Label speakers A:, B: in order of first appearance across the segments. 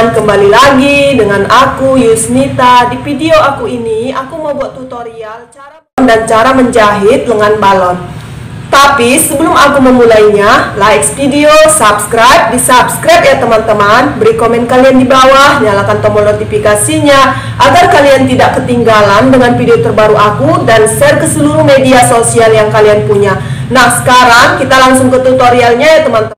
A: teman-teman, kembali lagi dengan aku Yusnita. Di video aku ini aku mau buat tutorial cara menjahit lengan balon. Tapi sebelum aku memulainya, like video, subscribe, di-subscribe ya teman-teman. Beri komen kalian di bawah, nyalakan tombol notifikasinya agar kalian tidak ketinggalan dengan video terbaru aku, dan share ke seluruh media sosial yang kalian punya. Nah, sekarang kita langsung ke tutorialnya ya teman-teman.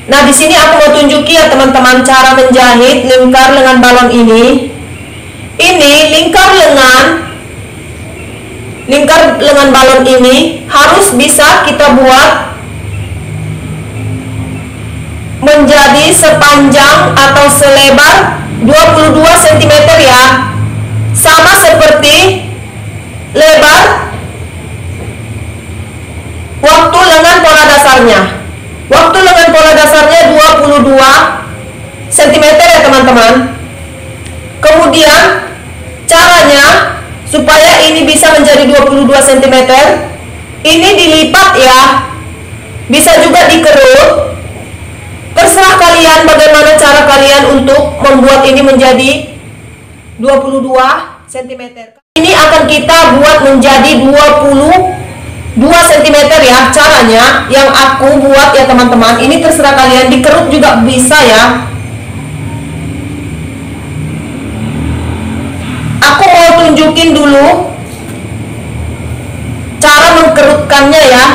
A: Nah, di sini aku mau tunjukin ya teman-teman cara menjahit lingkar lengan balon ini. Ini lingkar lengan balon ini harus bisa kita buat menjadi sepanjang atau selebar 22 cm ya. Sama seperti lebar waktu lengan pola dasarnya. Waktu lengan pola dasarnya 22 cm ya teman-teman. Kemudian caranya supaya ini bisa menjadi 22 cm, ini dilipat ya. Bisa juga dikerut. Terserah kalian bagaimana cara kalian untuk membuat ini menjadi 22 cm. Ini akan kita buat menjadi 2 cm ya. Caranya yang aku buat ya teman-teman, ini terserah kalian, dikerut juga bisa ya. Aku mau tunjukin dulu cara mengkerutkannya ya.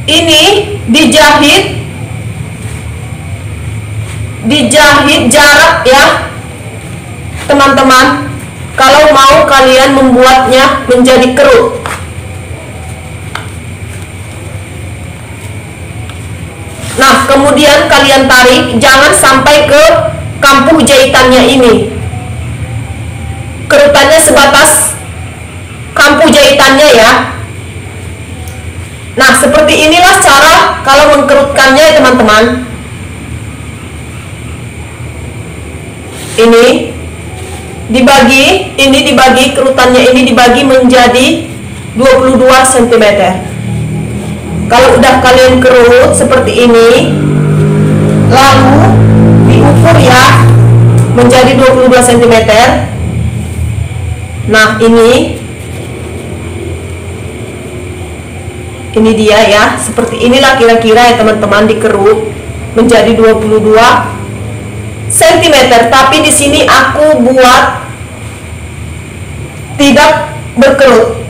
A: Ini dijahit jarak ya teman-teman, kalau mau kalian membuatnya menjadi kerut. Nah, kemudian kalian tarik, jangan sampai ke kampuh jahitannya ini. Kerutannya sebatas kampuh jahitannya ya. Nah, seperti inilah cara kalau mengkerutkannya ya teman-teman. Ini dibagi kerutannya ini dibagi menjadi 22 cm. Kalau udah kalian kerut seperti ini, lalu diukur ya menjadi 22 cm. Nah, ini dia ya. Seperti inilah kira-kira ya teman-teman, dikerut menjadi 22 cm. Tapi di sini aku buat tidak berkerut.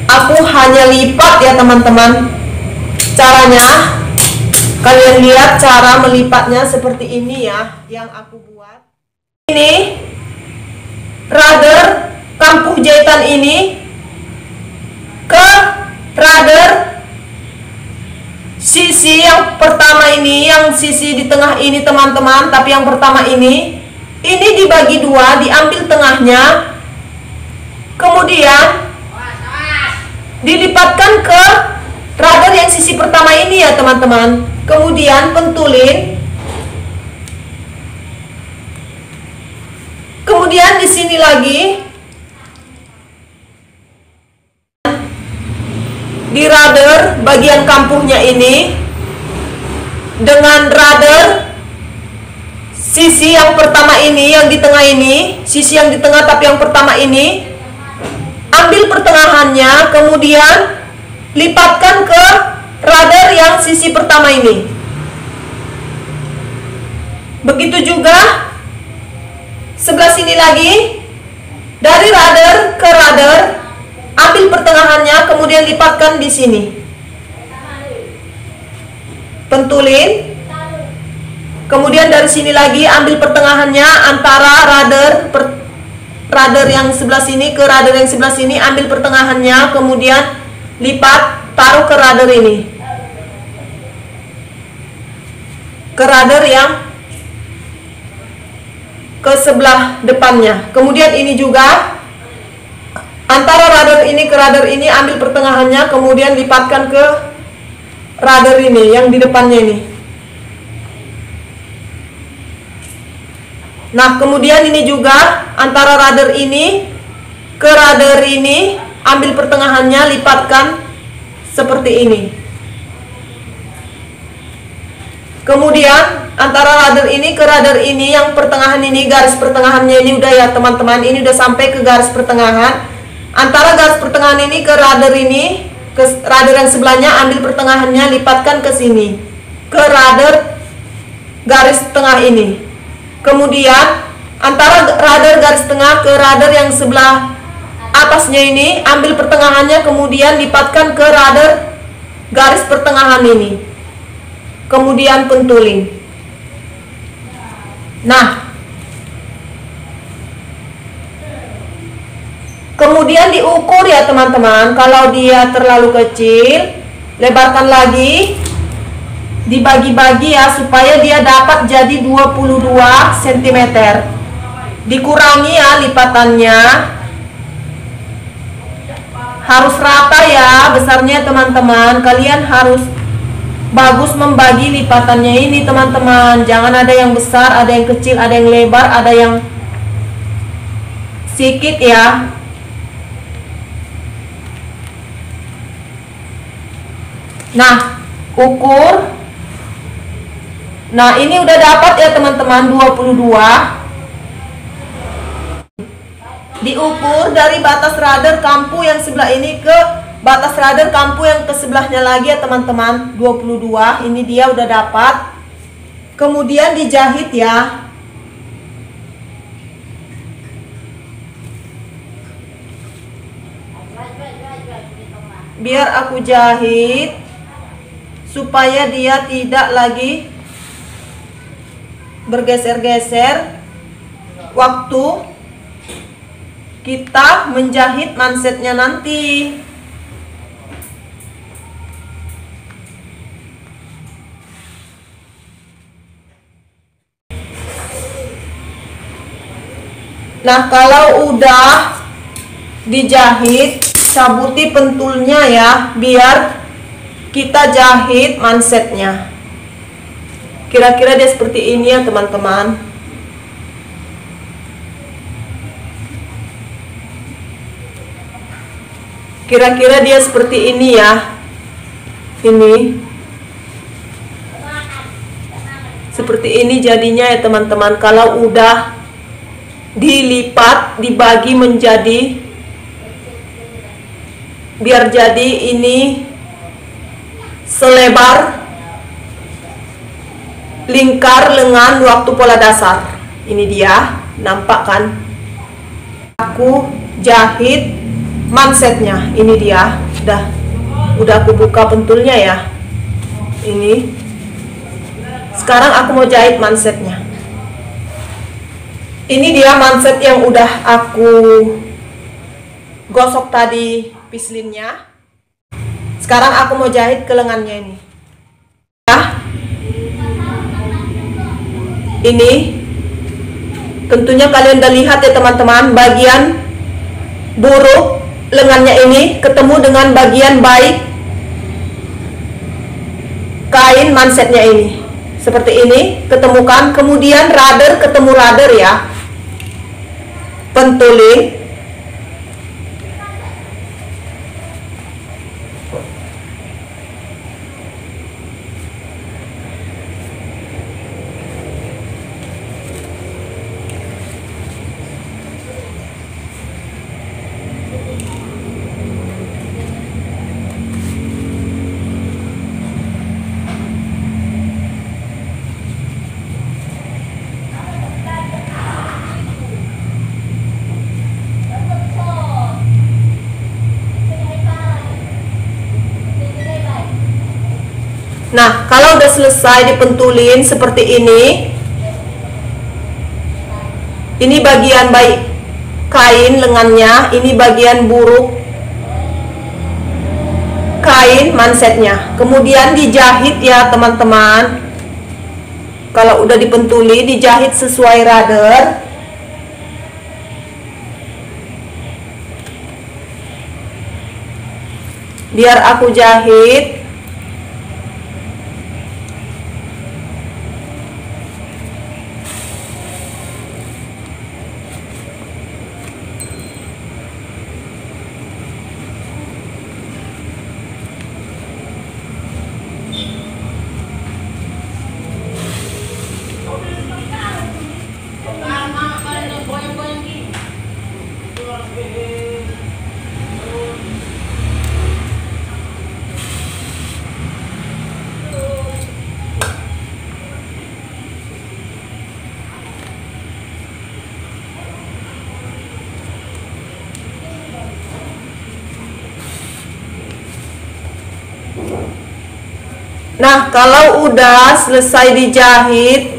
A: Aku hanya lipat ya teman-teman. Caranya kalian lihat cara melipatnya seperti ini ya yang aku buat. Ini rudder kampuh jahitan ini ke rudder sisi yang pertama ini, yang sisi di tengah ini teman-teman. Tapi yang pertama ini dibagi dua, diambil tengahnya, kemudian dilipatkan ke rudder yang sisi pertama ini ya teman-teman. Kemudian pentulin. Kemudian di sini lagi di rudder bagian kampuhnya ini dengan rudder sisi yang pertama ini, yang di tengah ini, sisi yang di tengah tapi yang pertama ini, ambil pertengahannya, kemudian lipatkan ke rudder yang sisi pertama ini. Begitu juga sebelah sini lagi, dari rudder ke rudder, ambil pertengahannya, kemudian lipatkan di sini. Pentulin. Kemudian dari sini lagi ambil pertengahannya antara rudder yang sebelah sini ke rudder yang sebelah sini, ambil pertengahannya, kemudian lipat, taruh ke rudder ini, ke rudder yang ke sebelah depannya. Kemudian ini juga antara rudder ini ke rudder ini, ambil pertengahannya, kemudian lipatkan ke rudder ini yang di depannya ini. Nah, kemudian ini juga antara rudder ini ke rudder ini, ambil pertengahannya, lipatkan seperti ini. Kemudian antara radar ini ke radar ini, yang pertengahan ini, garis pertengahannya ini udah ya teman-teman, ini udah sampai ke garis pertengahan. Antara garis pertengahan ini ke radar ini, ke radar yang sebelahnya, ambil pertengahannya, lipatkan ke sini, ke radar garis tengah ini. Kemudian antara radar garis tengah ke radar yang sebelah atasnya ini, ambil pertengahannya, kemudian lipatkan ke radar garis pertengahan ini. Kemudian pentulin. Nah, kemudian diukur ya teman-teman. Kalau dia terlalu kecil, lebarkan lagi, dibagi-bagi ya, supaya dia dapat jadi 22 cm. Dikurangi ya lipatannya, harus rata ya besarnya teman-teman. Kalian harus bagus membagi lipatannya ini teman-teman. Jangan ada yang besar, ada yang kecil, ada yang lebar, ada yang sedikit ya. Nah, ukur. Nah, ini udah dapat ya teman-teman, 22. Diukur dari batas radar kampu yang sebelah ini ke batas radar kampu yang ke sebelahnya lagi ya teman-teman, 22. Ini dia udah dapat. Kemudian dijahit ya. Biar aku jahit supaya dia tidak lagi bergeser-geser waktu kita menjahit mansetnya nanti. Nah, kalau udah dijahit, cabuti pentulnya ya, biar kita jahit mansetnya. Kira-kira dia seperti ini ya teman-teman. Kira-kira dia seperti ini ya. Ini seperti ini jadinya ya teman-teman. Kalau udah dilipat, dibagi menjadi, biar jadi ini selebar lingkar lengan waktu pola dasar. Ini dia, nampak kan? Aku jahit mansetnya. Ini dia, udah aku buka pentulnya ya. Ini sekarang aku mau jahit mansetnya. Ini dia manset yang udah aku gosok tadi pislinnya. Sekarang aku mau jahit ke lengannya ini. Ya. Ini tentunya kalian udah lihat ya teman-teman, bagian buruk lengannya ini ketemu dengan bagian baik kain mansetnya ini. Seperti ini, ketemukan. Kemudian radar ketemu radar ya. Pentulin. Nah, kalau udah selesai dipentulin seperti ini bagian baik kain lengannya, ini bagian buruk kain mansetnya. Kemudian dijahit ya teman-teman. Kalau udah dipentuli, dijahit sesuai radar. Biar aku jahit. Nah, kalau udah selesai dijahit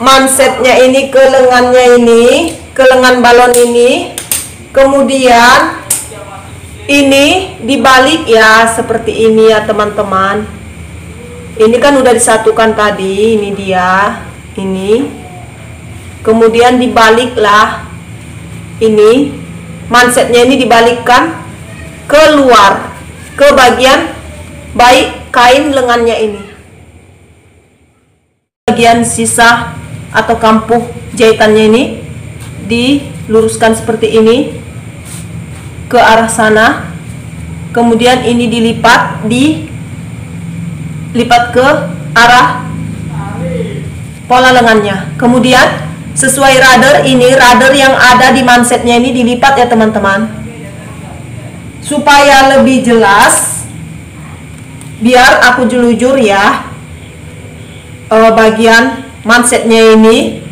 A: mansetnya ini ke lengannya ini, ke lengan balon ini, kemudian ini dibalik ya, seperti ini ya teman-teman. Ini kan udah disatukan tadi, ini dia, ini. Kemudian dibaliklah, ini mansetnya ini dibalikkan keluar ke bagian baik kain lengannya ini. Bagian sisa atau kampuh jahitannya ini diluruskan seperti ini ke arah sana, kemudian ini dilipat ke arah pola lengannya. Kemudian sesuai rudder ini, rudder yang ada di mansetnya ini dilipat ya teman-teman, supaya lebih jelas. Biar aku jelujur ya, bagian mansetnya ini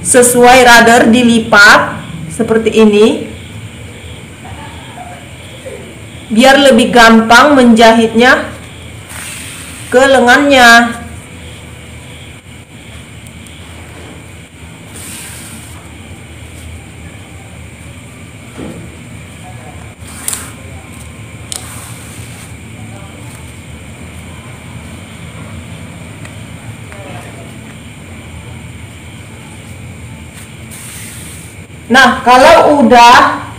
A: sesuai rudder dilipat seperti ini, biar lebih gampang menjahitnya ke lengannya. Nah, kalau udah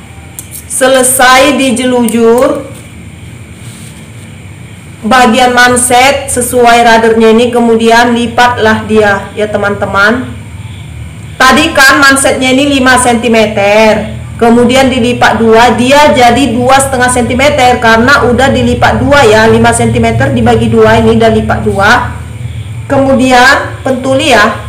A: selesai dijelujur bagian manset sesuai ruddernya ini, kemudian lipatlah dia ya teman-teman. Tadi kan mansetnya ini 5 cm, kemudian dilipat 2, dia jadi 2,5 cm karena udah dilipat 2 ya. 5 cm dibagi 2, ini udah lipat 2. Kemudian pentuli ya.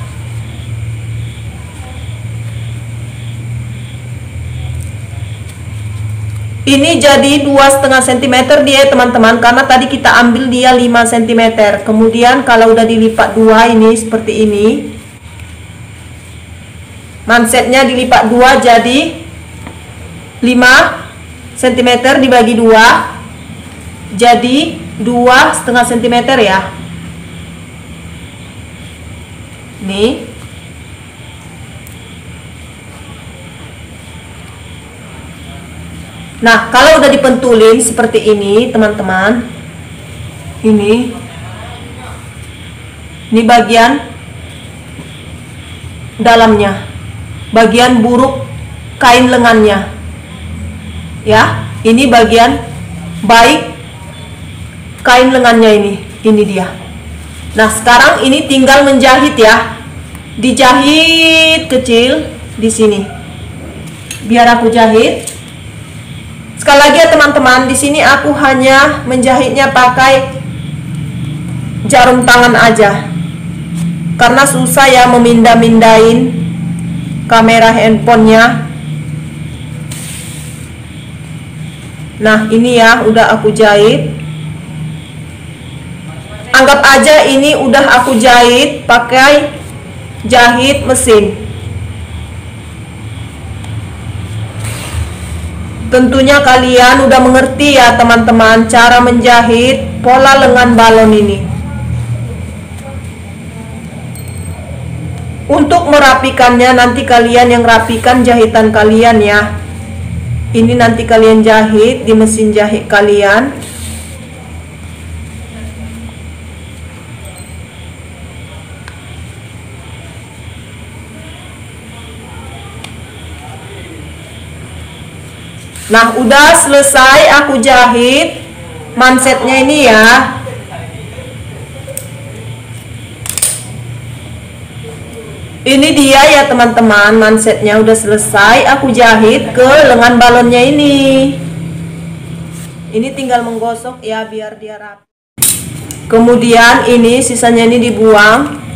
A: Ini jadi 2,5 cm dia teman-teman, karena tadi kita ambil dia 5 cm. Kemudian kalau udah dilipat 2 ini seperti ini, mansetnya dilipat 2 jadi 5 cm dibagi 2 jadi 2,5 cm ya. Nih. Nah, kalau udah dipentulin seperti ini, teman-teman, ini bagian dalamnya, bagian buruk kain lengannya, ya. Ini bagian baik kain lengannya ini dia. Nah, sekarang ini tinggal menjahit ya, dijahit kecil di sini. Biar aku jahit. Sekali lagi ya teman-teman, di sini aku hanya menjahitnya pakai jarum tangan aja, karena susah ya memindah-mindahin kamera handphonenya. Nah, ini ya udah aku jahit. Anggap aja ini udah aku jahit pakai jahit mesin. Tentunya kalian udah mengerti ya teman-teman cara menjahit pola lengan balon ini. Untuk merapikannya nanti kalian yang rapikan jahitan kalian ya. Ini nanti kalian jahit di mesin jahit kalian. Nah, udah selesai aku jahit mansetnya ini ya. Ini dia ya teman-teman, mansetnya udah selesai aku jahit ke lengan balonnya ini. Ini tinggal menggosok ya biar dia rapi. Kemudian ini sisanya ini dibuang.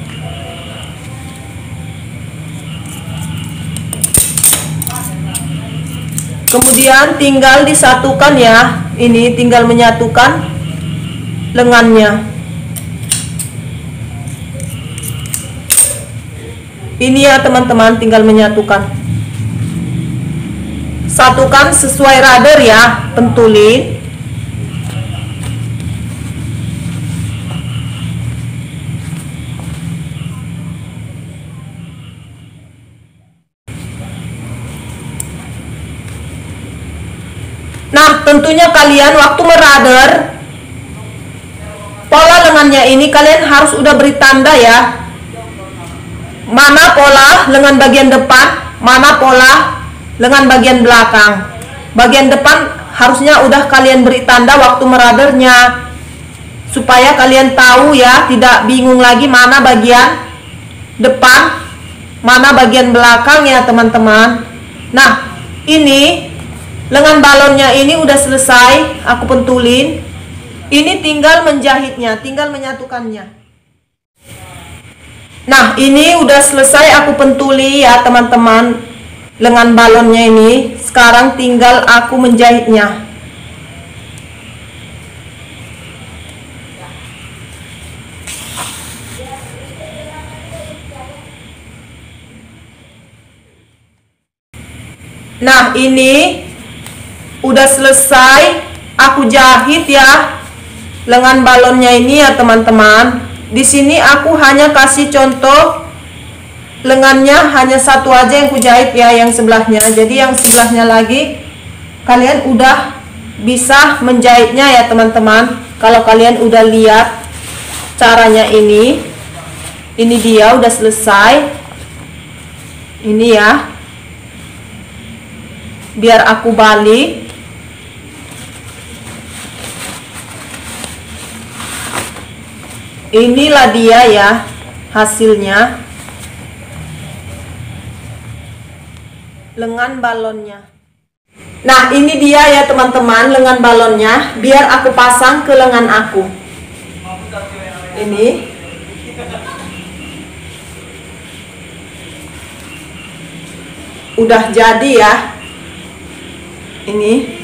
A: Kemudian tinggal disatukan ya. Ini tinggal menyatukan lengannya. Ini ya teman-teman, tinggal menyatukan. Satukan sesuai rudder ya, pentulin. Nah, tentunya kalian waktu merader pola lengannya ini kalian harus udah beri tanda ya. Mana pola lengan bagian depan, mana pola lengan bagian belakang. Bagian depan harusnya udah kalian beri tanda waktu meradernya, supaya kalian tahu ya, tidak bingung lagi mana bagian depan, mana bagian belakang ya teman-teman. Nah, ini lengan balonnya ini udah selesai aku pentulin. Ini tinggal menjahitnya, tinggal menyatukannya. Nah, ini udah selesai aku pentuli ya teman-teman, lengan balonnya ini. Sekarang tinggal aku menjahitnya. Nah, ini udah selesai aku jahit ya lengan balonnya ini ya teman-teman. Di sini aku hanya kasih contoh lengannya hanya satu aja yang ku jahit ya, yang sebelahnya. Jadi yang sebelahnya lagi kalian udah bisa menjahitnya ya teman-teman. Kalau kalian udah lihat caranya ini dia udah selesai. Ini ya. Biar aku balik. Inilah dia ya hasilnya, lengan balonnya. Nah, ini dia ya teman-teman lengan balonnya. Biar aku pasang ke lengan aku. Ini udah jadi ya. Ini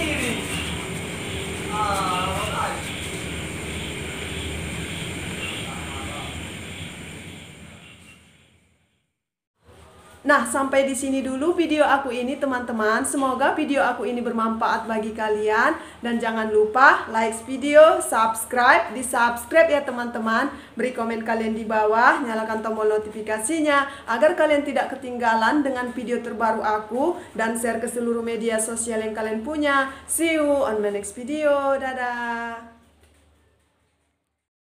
A: nah, sampai di sini dulu video aku ini teman-teman. Semoga video aku ini bermanfaat bagi kalian. Dan jangan lupa like video, subscribe, di-subscribe ya teman-teman. Beri komen kalian di bawah, nyalakan tombol notifikasinya agar kalian tidak ketinggalan dengan video terbaru aku. Dan share ke seluruh media sosial yang kalian punya. See you on my next video. Dadah.